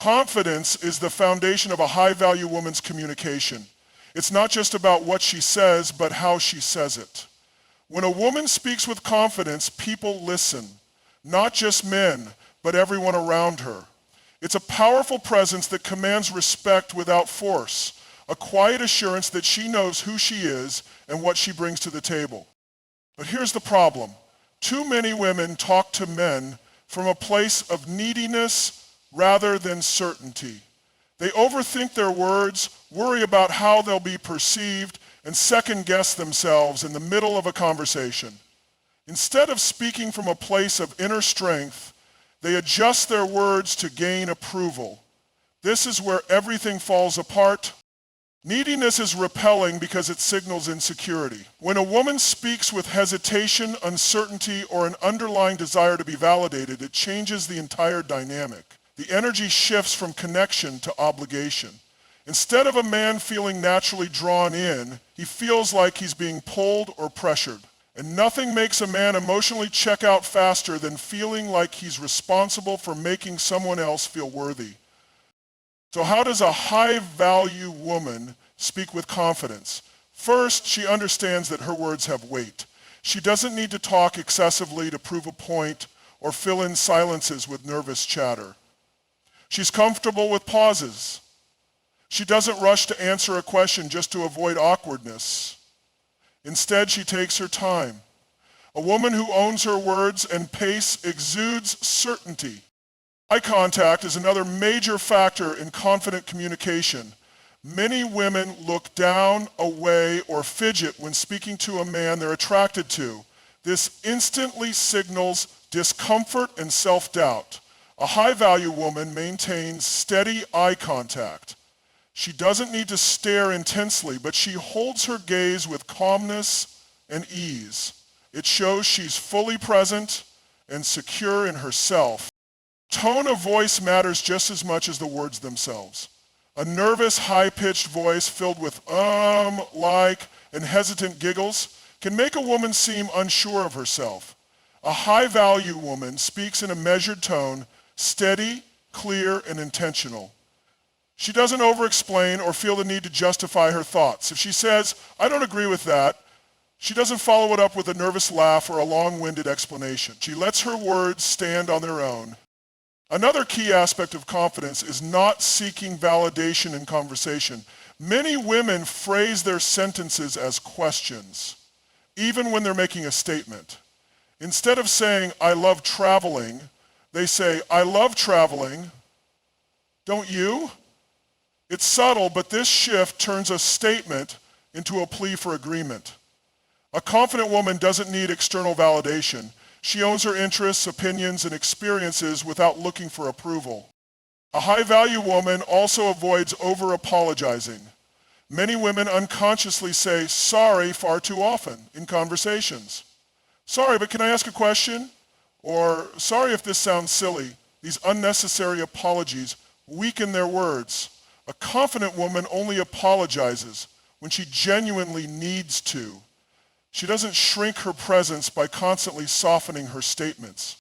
Confidence is the foundation of a high-value woman's communication. It's not just about what she says, but how she says it. When a woman speaks with confidence, people listen, not just men, but everyone around her. It's a powerful presence that commands respect without force, a quiet assurance that she knows who she is and what she brings to the table. But here's the problem. Too many women talk to men from a place of neediness rather than certainty. They overthink their words, worry about how they'll be perceived, and second-guess themselves in the middle of a conversation. Instead of speaking from a place of inner strength, they adjust their words to gain approval. This is where everything falls apart. Neediness is repelling because it signals insecurity. When a woman speaks with hesitation, uncertainty, or an underlying desire to be validated, it changes the entire dynamic. The energy shifts from connection to obligation. Instead of a man feeling naturally drawn in, he feels like he's being pulled or pressured. And nothing makes a man emotionally check out faster than feeling like he's responsible for making someone else feel worthy. So how does a high-value woman speak with confidence? First, she understands that her words have weight. She doesn't need to talk excessively to prove a point or fill in silences with nervous chatter. She's comfortable with pauses. She doesn't rush to answer a question just to avoid awkwardness. Instead, she takes her time. A woman who owns her words and pace exudes certainty. Eye contact is another major factor in confident communication. Many women look down, away, or fidget when speaking to a man they're attracted to. This instantly signals discomfort and self-doubt. A high-value woman maintains steady eye contact. She doesn't need to stare intensely, but she holds her gaze with calmness and ease. It shows she's fully present and secure in herself. Tone of voice matters just as much as the words themselves. A nervous, high-pitched voice filled with like, and hesitant giggles can make a woman seem unsure of herself. A high-value woman speaks in a measured tone, steady, clear, and intentional. She doesn't over-explain or feel the need to justify her thoughts. If she says, "I don't agree with that," she doesn't follow it up with a nervous laugh or a long-winded explanation. She lets her words stand on their own. Another key aspect of confidence is not seeking validation in conversation. Many women phrase their sentences as questions, even when they're making a statement. Instead of saying, "I love traveling," they say, "I love traveling. Don't you?" It's subtle, but this shift turns a statement into a plea for agreement. A confident woman doesn't need external validation. She owns her interests, opinions, and experiences without looking for approval. A high-value woman also avoids over-apologizing. Many women unconsciously say sorry far too often in conversations. "Sorry, but can I ask a question?" Or, "Sorry if this sounds silly." These unnecessary apologies weaken their words. A confident woman only apologizes when she genuinely needs to. She doesn't shrink her presence by constantly softening her statements.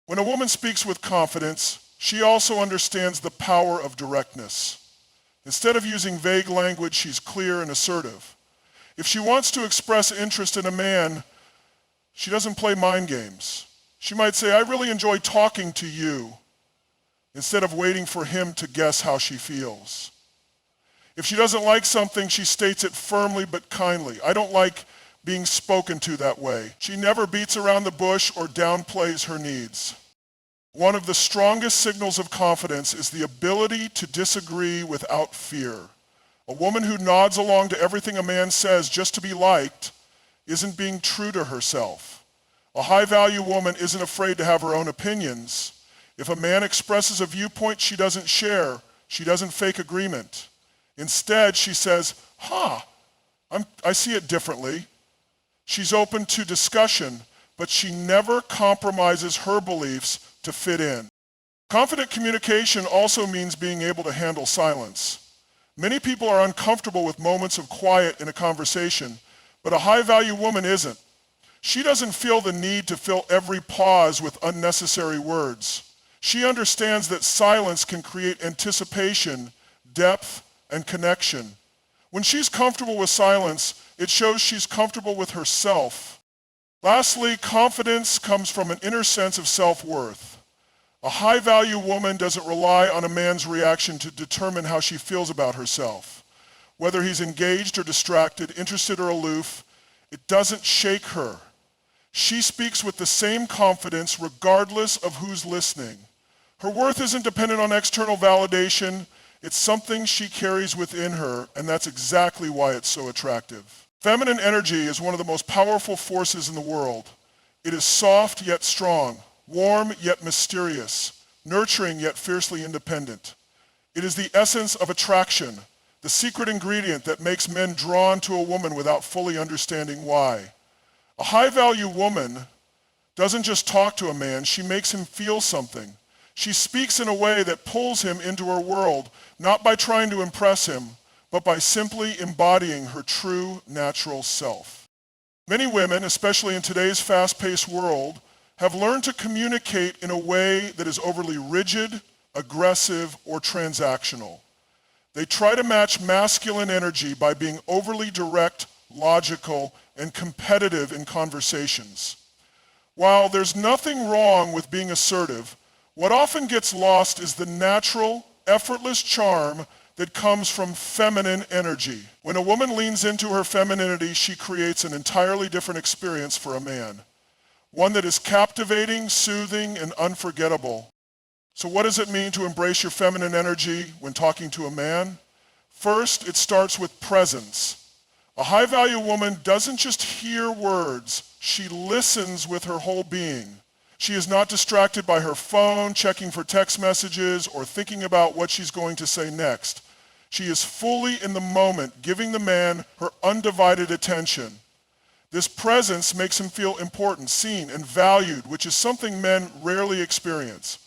When a woman speaks with confidence, she also understands the power of directness. Instead of using vague language, she's clear and assertive. If she wants to express interest in a man, she doesn't play mind games. She might say, "I really enjoy talking to you," instead of waiting for him to guess how she feels. If she doesn't like something, she states it firmly but kindly. "I don't like being spoken to that way." She never beats around the bush or downplays her needs. One of the strongest signals of confidence is the ability to disagree without fear. A woman who nods along to everything a man says just to be liked isn't being true to herself. A high-value woman isn't afraid to have her own opinions. If a man expresses a viewpoint she doesn't share, she doesn't fake agreement. Instead, she says, I see it differently." She's open to discussion, but she never compromises her beliefs to fit in. Confident communication also means being able to handle silence. Many people are uncomfortable with moments of quiet in a conversation, but a high-value woman isn't. She doesn't feel the need to fill every pause with unnecessary words. She understands that silence can create anticipation, depth, and connection. When she's comfortable with silence, it shows she's comfortable with herself. Lastly, confidence comes from an inner sense of self-worth. A high-value woman doesn't rely on a man's reaction to determine how she feels about herself. Whether he's engaged or distracted, interested or aloof, it doesn't shake her. She speaks with the same confidence regardless of who's listening. Her worth isn't dependent on external validation. It's something she carries within her, and that's exactly why it's so attractive. Feminine energy is one of the most powerful forces in the world. It is soft yet strong, warm yet mysterious, nurturing yet fiercely independent. It is the essence of attraction, the secret ingredient that makes men drawn to a woman without fully understanding why. A high-value woman doesn't just talk to a man, she makes him feel something. She speaks in a way that pulls him into her world, not by trying to impress him, but by simply embodying her true, natural self. Many women, especially in today's fast-paced world, have learned to communicate in a way that is overly rigid, aggressive, or transactional. They try to match masculine energy by being overly direct, logical, and competitive in conversations. While there's nothing wrong with being assertive, what often gets lost is the natural, effortless charm that comes from feminine energy. When a woman leans into her femininity, she creates an entirely different experience for a man. One that is captivating, soothing, and unforgettable. So what does it mean to embrace your feminine energy when talking to a man? First, it starts with presence. A high-value woman doesn't just hear words, she listens with her whole being. She is not distracted by her phone, checking for text messages, or thinking about what she's going to say next. She is fully in the moment, giving the man her undivided attention. This presence makes him feel important, seen, and valued, which is something men rarely experience.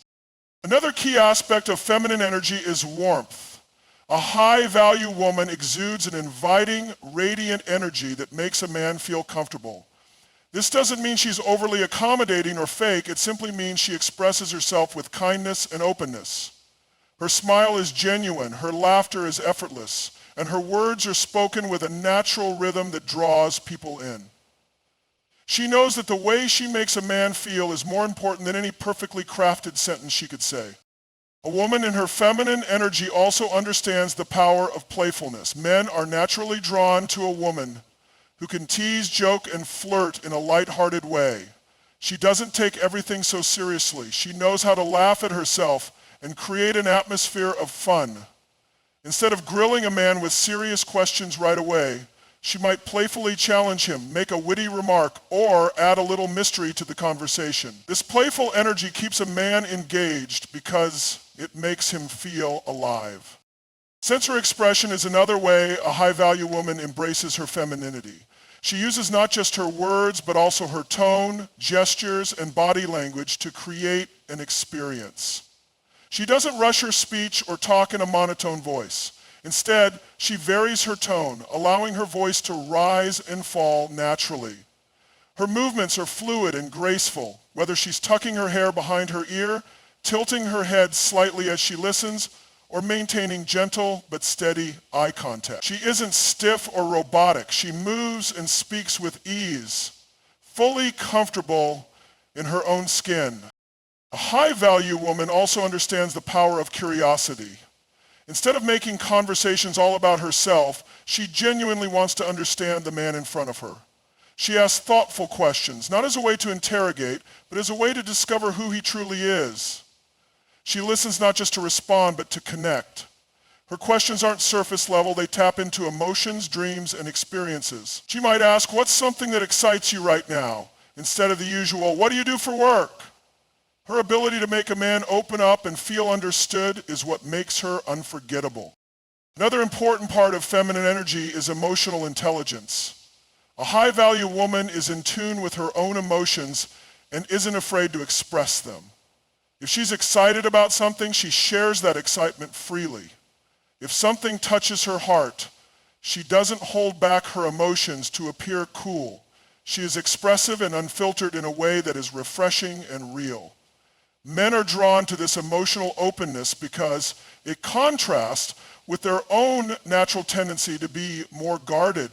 Another key aspect of feminine energy is warmth. A high-value woman exudes an inviting, radiant energy that makes a man feel comfortable. This doesn't mean she's overly accommodating or fake. It simply means she expresses herself with kindness and openness. Her smile is genuine, her laughter is effortless, and her words are spoken with a natural rhythm that draws people in. She knows that the way she makes a man feel is more important than any perfectly crafted sentence she could say. A woman in her feminine energy also understands the power of playfulness. Men are naturally drawn to a woman who can tease, joke, and flirt in a lighthearted way. She doesn't take everything so seriously. She knows how to laugh at herself and create an atmosphere of fun. Instead of grilling a man with serious questions right away, she might playfully challenge him, make a witty remark, or add a little mystery to the conversation. This playful energy keeps a man engaged because it makes him feel alive. Sensory expression is another way a high-value woman embraces her femininity. She uses not just her words, but also her tone, gestures, and body language to create an experience. She doesn't rush her speech or talk in a monotone voice. Instead, she varies her tone, allowing her voice to rise and fall naturally. Her movements are fluid and graceful, whether she's tucking her hair behind her ear, tilting her head slightly as she listens, or maintaining gentle but steady eye contact. She isn't stiff or robotic. She moves and speaks with ease, fully comfortable in her own skin. A high-value woman also understands the power of curiosity. Instead of making conversations all about herself, she genuinely wants to understand the man in front of her. She asks thoughtful questions, not as a way to interrogate, but as a way to discover who he truly is. She listens not just to respond, but to connect. Her questions aren't surface level, they tap into emotions, dreams, and experiences. She might ask, what's something that excites you right now? Instead of the usual, what do you do for work? Her ability to make a man open up and feel understood is what makes her unforgettable. Another important part of feminine energy is emotional intelligence. A high-value woman is in tune with her own emotions and isn't afraid to express them. If she's excited about something, she shares that excitement freely. If something touches her heart, she doesn't hold back her emotions to appear cool. She is expressive and unfiltered in a way that is refreshing and real. Men are drawn to this emotional openness because it contrasts with their own natural tendency to be more guarded.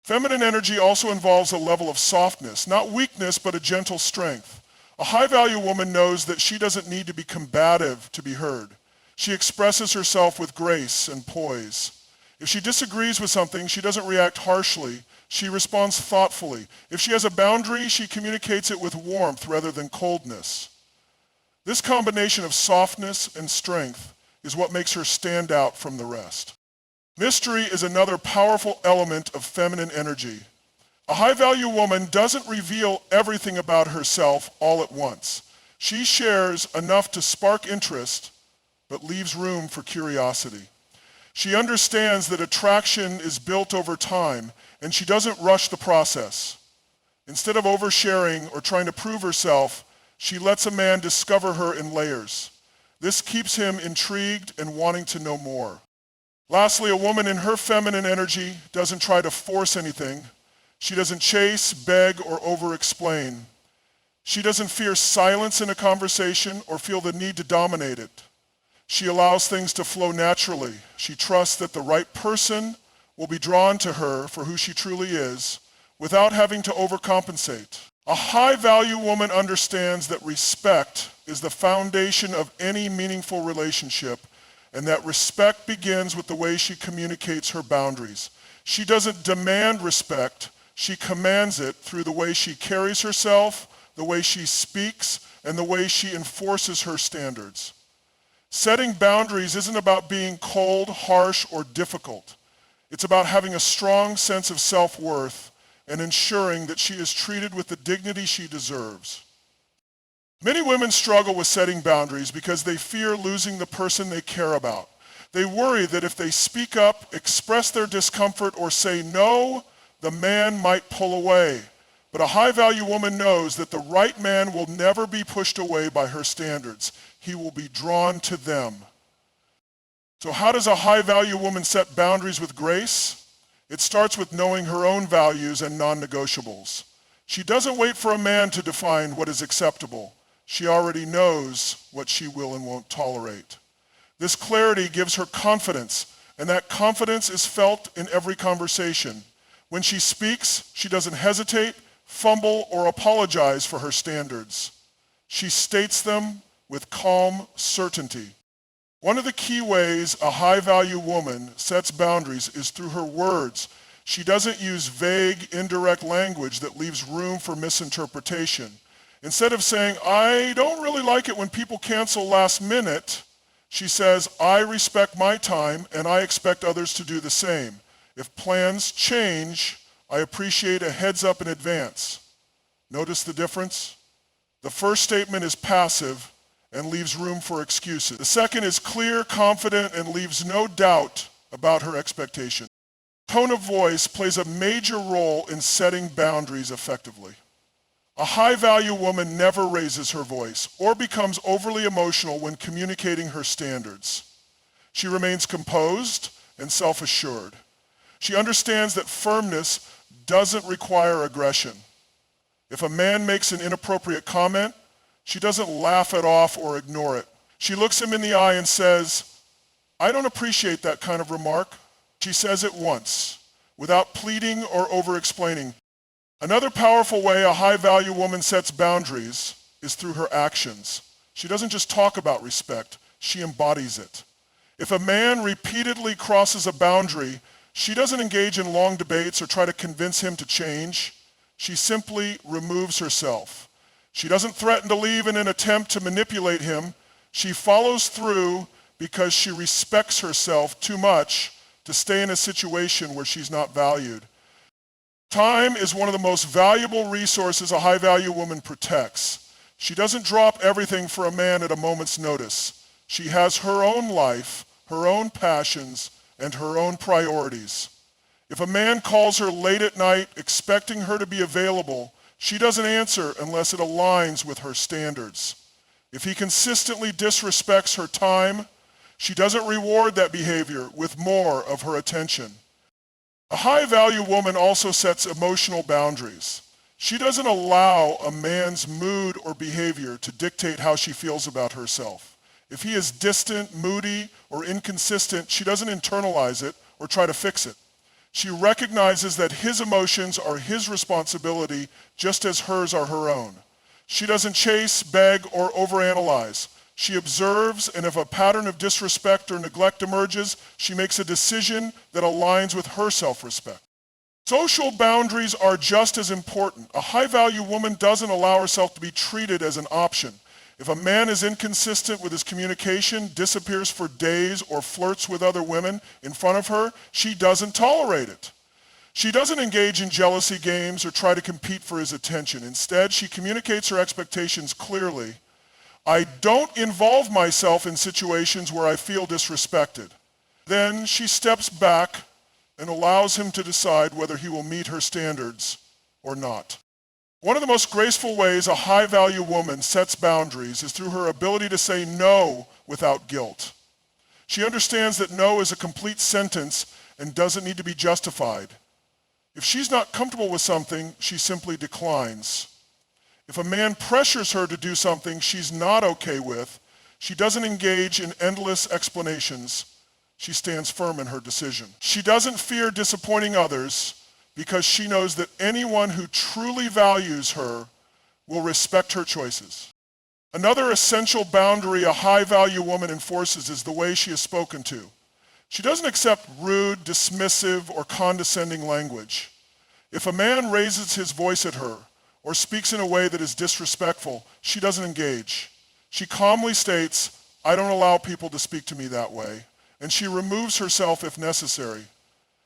Feminine energy also involves a level of softness, not weakness, but a gentle strength. A high-value woman knows that she doesn't need to be combative to be heard. She expresses herself with grace and poise. If she disagrees with something, she doesn't react harshly. She responds thoughtfully. If she has a boundary, she communicates it with warmth rather than coldness. This combination of softness and strength is what makes her stand out from the rest. Mystery is another powerful element of feminine energy. A high-value woman doesn't reveal everything about herself all at once. She shares enough to spark interest, but leaves room for curiosity. She understands that attraction is built over time, and she doesn't rush the process. Instead of oversharing or trying to prove herself, she lets a man discover her in layers. This keeps him intrigued and wanting to know more. Lastly, a woman in her feminine energy doesn't try to force anything. She doesn't chase, beg, or over-explain. She doesn't fear silence in a conversation or feel the need to dominate it. She allows things to flow naturally. She trusts that the right person will be drawn to her for who she truly is without having to overcompensate. A high-value woman understands that respect is the foundation of any meaningful relationship, and that respect begins with the way she communicates her boundaries. She doesn't demand respect, she commands it through the way she carries herself, the way she speaks, and the way she enforces her standards. Setting boundaries isn't about being cold, harsh, or difficult. It's about having a strong sense of self-worth and ensuring that she is treated with the dignity she deserves. Many women struggle with setting boundaries because they fear losing the person they care about. They worry that if they speak up, express their discomfort, or say no, the man might pull away. But a high-value woman knows that the right man will never be pushed away by her standards. He will be drawn to them. So how does a high-value woman set boundaries with grace? It starts with knowing her own values and non-negotiables. She doesn't wait for a man to define what is acceptable. She already knows what she will and won't tolerate. This clarity gives her confidence, and that confidence is felt in every conversation. When she speaks, she doesn't hesitate, fumble, or apologize for her standards. She states them with calm certainty. One of the key ways a high-value woman sets boundaries is through her words. She doesn't use vague, indirect language that leaves room for misinterpretation. Instead of saying, "I don't really like it when people cancel last minute," she says, "I respect my time and I expect others to do the same. If plans change, I appreciate a heads up in advance." Notice the difference? The first statement is passive and leaves room for excuses. The second is clear, confident, and leaves no doubt about her expectation. Tone of voice plays a major role in setting boundaries effectively. A high-value woman never raises her voice or becomes overly emotional when communicating her standards. She remains composed and self-assured. She understands that firmness doesn't require aggression. If a man makes an inappropriate comment, she doesn't laugh it off or ignore it. She looks him in the eye and says, "I don't appreciate that kind of remark." She says it once, without pleading or over-explaining. Another powerful way a high-value woman sets boundaries is through her actions. She doesn't just talk about respect, she embodies it. If a man repeatedly crosses a boundary, she doesn't engage in long debates or try to convince him to change. She simply removes herself. She doesn't threaten to leave in an attempt to manipulate him. She follows through because she respects herself too much to stay in a situation where she's not valued. Time is one of the most valuable resources a high-value woman protects. She doesn't drop everything for a man at a moment's notice. She has her own life, her own passions, and her own priorities. If a man calls her late at night expecting her to be available, she doesn't answer unless it aligns with her standards. If he consistently disrespects her time, she doesn't reward that behavior with more of her attention. A high-value woman also sets emotional boundaries. She doesn't allow a man's mood or behavior to dictate how she feels about herself. If he is distant, moody, or inconsistent, she doesn't internalize it or try to fix it. She recognizes that his emotions are his responsibility just as hers are her own. She doesn't chase, beg, or overanalyze. She observes, and if a pattern of disrespect or neglect emerges, she makes a decision that aligns with her self-respect. Social boundaries are just as important. A high-value woman doesn't allow herself to be treated as an option. If a man is inconsistent with his communication, disappears for days, or flirts with other women in front of her, she doesn't tolerate it. She doesn't engage in jealousy games or try to compete for his attention. Instead, she communicates her expectations clearly. I don't involve myself in situations where I feel disrespected. Then she steps back and allows him to decide whether he will meet her standards or not. One of the most graceful ways a high-value woman sets boundaries is through her ability to say no without guilt. She understands that no is a complete sentence and doesn't need to be justified. If she's not comfortable with something, she simply declines. If a man pressures her to do something she's not okay with, she doesn't engage in endless explanations. She stands firm in her decision. She doesn't fear disappointing others because she knows that anyone who truly values her will respect her choices. Another essential boundary a high-value woman enforces is the way she is spoken to. She doesn't accept rude, dismissive, or condescending language. If a man raises his voice at her or speaks in a way that is disrespectful, she doesn't engage. She calmly states, "I don't allow people to speak to me that way," and she removes herself if necessary.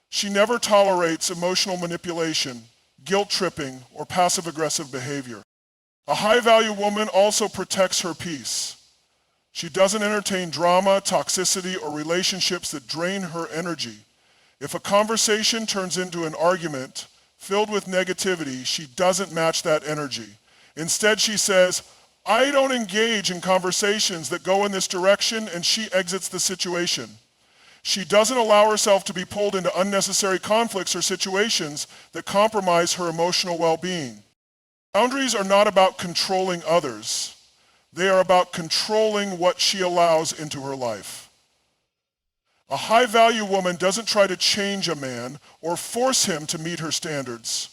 She never tolerates emotional manipulation, guilt-tripping, or passive-aggressive behavior. A high-value woman also protects her peace. She doesn't entertain drama, toxicity, or relationships that drain her energy. If a conversation turns into an argument filled with negativity, she doesn't match that energy. Instead, she says, "I don't engage in conversations that go in this direction," and she exits the situation. She doesn't allow herself to be pulled into unnecessary conflicts or situations that compromise her emotional well-being. Boundaries are not about controlling others. They are about controlling what she allows into her life. A high-value woman doesn't try to change a man or force him to meet her standards.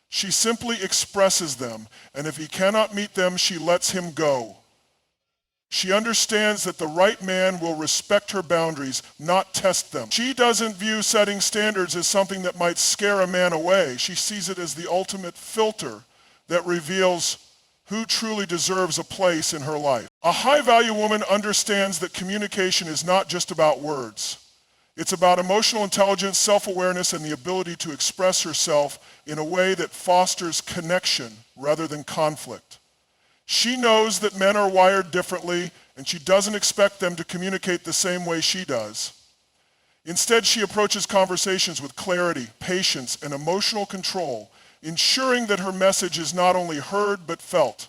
She simply expresses them, and if he cannot meet them, she lets him go. She understands that the right man will respect her boundaries, not test them. She doesn't view setting standards as something that might scare a man away. She sees it as the ultimate filter that reveals who truly deserves a place in her life. A high-value woman understands that communication is not just about words. It's about emotional intelligence, self-awareness, and the ability to express herself in a way that fosters connection rather than conflict. She knows that men are wired differently, and she doesn't expect them to communicate the same way she does. Instead, she approaches conversations with clarity, patience, and emotional control, ensuring that her message is not only heard but felt.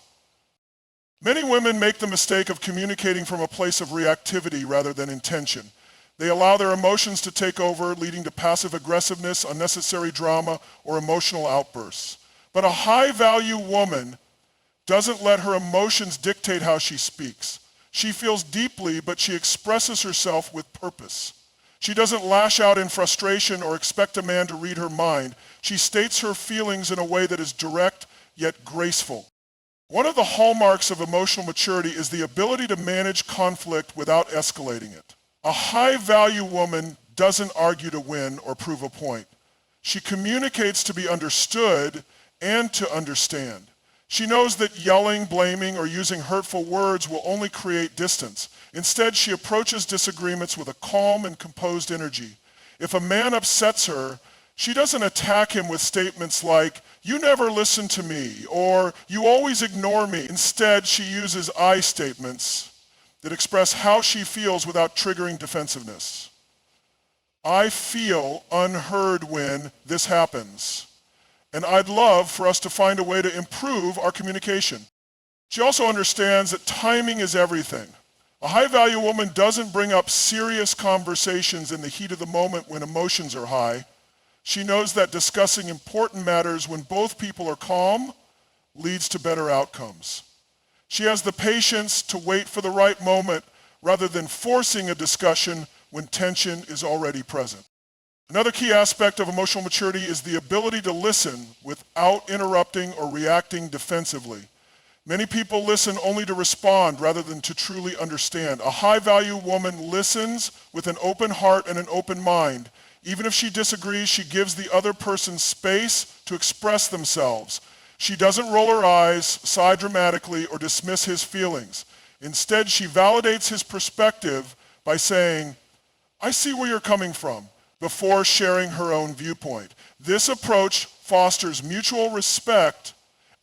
Many women make the mistake of communicating from a place of reactivity rather than intention. They allow their emotions to take over, leading to passive aggressiveness, unnecessary drama, or emotional outbursts. But a high-value woman doesn't let her emotions dictate how she speaks. She feels deeply, but she expresses herself with purpose. She doesn't lash out in frustration or expect a man to read her mind. She states her feelings in a way that is direct yet graceful. One of the hallmarks of emotional maturity is the ability to manage conflict without escalating it. A high-value woman doesn't argue to win or prove a point. She communicates to be understood and to understand. She knows that yelling, blaming, or using hurtful words will only create distance. Instead, she approaches disagreements with a calm and composed energy. If a man upsets her, she doesn't attack him with statements like, "You never listen to me," or "You always ignore me." Instead, she uses I statements that express how she feels without triggering defensiveness. I feel unheard when this happens, and I'd love for us to find a way to improve our communication. She also understands that timing is everything. A high-value woman doesn't bring up serious conversations in the heat of the moment when emotions are high. She knows that discussing important matters when both people are calm leads to better outcomes. She has the patience to wait for the right moment rather than forcing a discussion when tension is already present. Another key aspect of emotional maturity is the ability to listen without interrupting or reacting defensively. Many people listen only to respond rather than to truly understand. A high-value woman listens with an open heart and an open mind. Even if she disagrees, she gives the other person space to express themselves. She doesn't roll her eyes, sigh dramatically, or dismiss his feelings. Instead, she validates his perspective by saying, "I see where you're coming from," before sharing her own viewpoint. This approach fosters mutual respect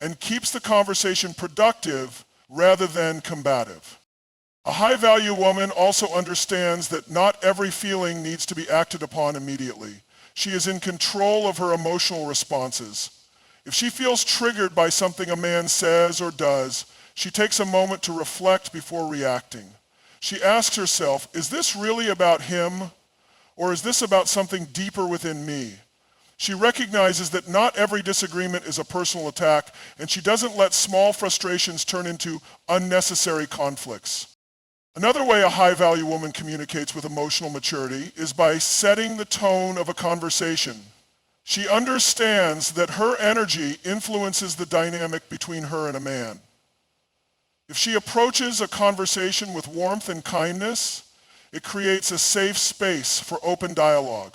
and keeps the conversation productive rather than combative. A high-value woman also understands that not every feeling needs to be acted upon immediately. She is in control of her emotional responses. If she feels triggered by something a man says or does, she takes a moment to reflect before reacting. She asks herself, is this really about him, or is this about something deeper within me? She recognizes that not every disagreement is a personal attack, and she doesn't let small frustrations turn into unnecessary conflicts. Another way a high-value woman communicates with emotional maturity is by setting the tone of a conversation. She understands that her energy influences the dynamic between her and a man. If she approaches a conversation with warmth and kindness, it creates a safe space for open dialogue.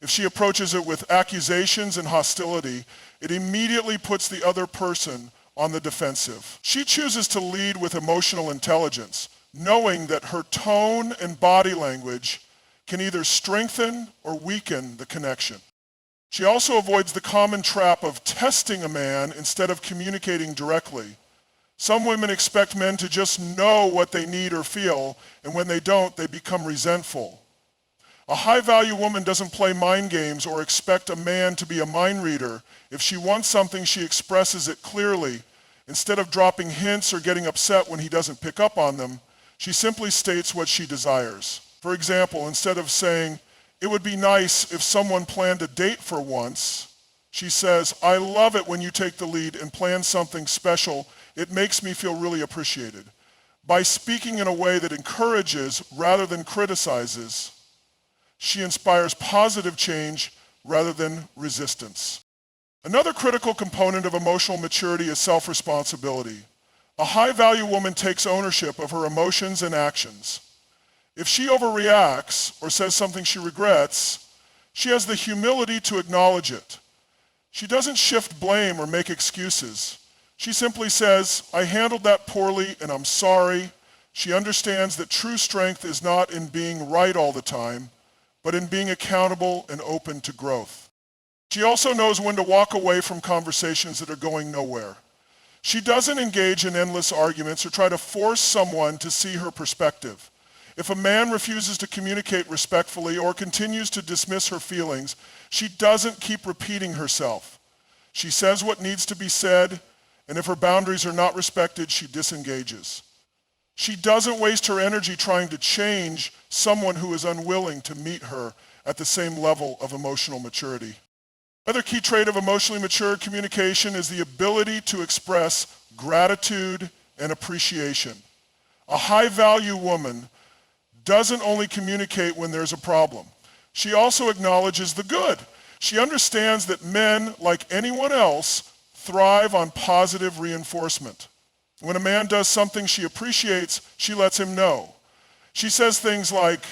If she approaches it with accusations and hostility, it immediately puts the other person on the defensive. She chooses to lead with emotional intelligence, knowing that her tone and body language can either strengthen or weaken the connection. She also avoids the common trap of testing a man instead of communicating directly. Some women expect men to just know what they need or feel, and when they don't, they become resentful. A high-value woman doesn't play mind games or expect a man to be a mind reader. If she wants something, she expresses it clearly. Instead of dropping hints or getting upset when he doesn't pick up on them, she simply states what she desires. For example, instead of saying, "It would be nice if someone planned a date for once," she says, "I love it when you take the lead and plan something special. It makes me feel really appreciated." By speaking in a way that encourages rather than criticizes, she inspires positive change rather than resistance. Another critical component of emotional maturity is self-responsibility. A high-value woman takes ownership of her emotions and actions. If she overreacts or says something she regrets, she has the humility to acknowledge it. She doesn't shift blame or make excuses. She simply says, "I handled that poorly and I'm sorry." She understands that true strength is not in being right all the time, but in being accountable and open to growth. She also knows when to walk away from conversations that are going nowhere. She doesn't engage in endless arguments or try to force someone to see her perspective. If a man refuses to communicate respectfully or continues to dismiss her feelings, she doesn't keep repeating herself. She says what needs to be said, and if her boundaries are not respected, she disengages. She doesn't waste her energy trying to change someone who is unwilling to meet her at the same level of emotional maturity. Another key trait of emotionally mature communication is the ability to express gratitude and appreciation. A high-value woman doesn't only communicate when there's a problem. She also acknowledges the good. She understands that men, like anyone else, thrive on positive reinforcement. When a man does something she appreciates, she lets him know. She says things like,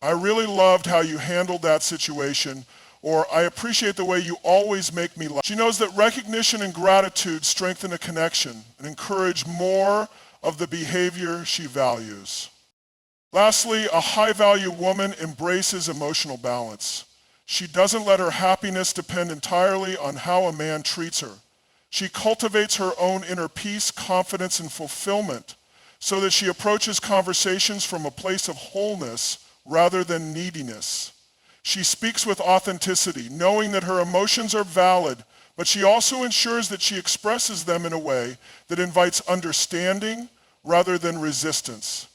"I really loved how you handled that situation," or "I appreciate the way you always make me laugh." She knows that recognition and gratitude strengthen a connection and encourage more of the behavior she values. Lastly, a high-value woman embraces emotional balance. She doesn't let her happiness depend entirely on how a man treats her. She cultivates her own inner peace, confidence, and fulfillment so that she approaches conversations from a place of wholeness rather than neediness. She speaks with authenticity, knowing that her emotions are valid, but she also ensures that she expresses them in a way that invites understanding rather than resistance.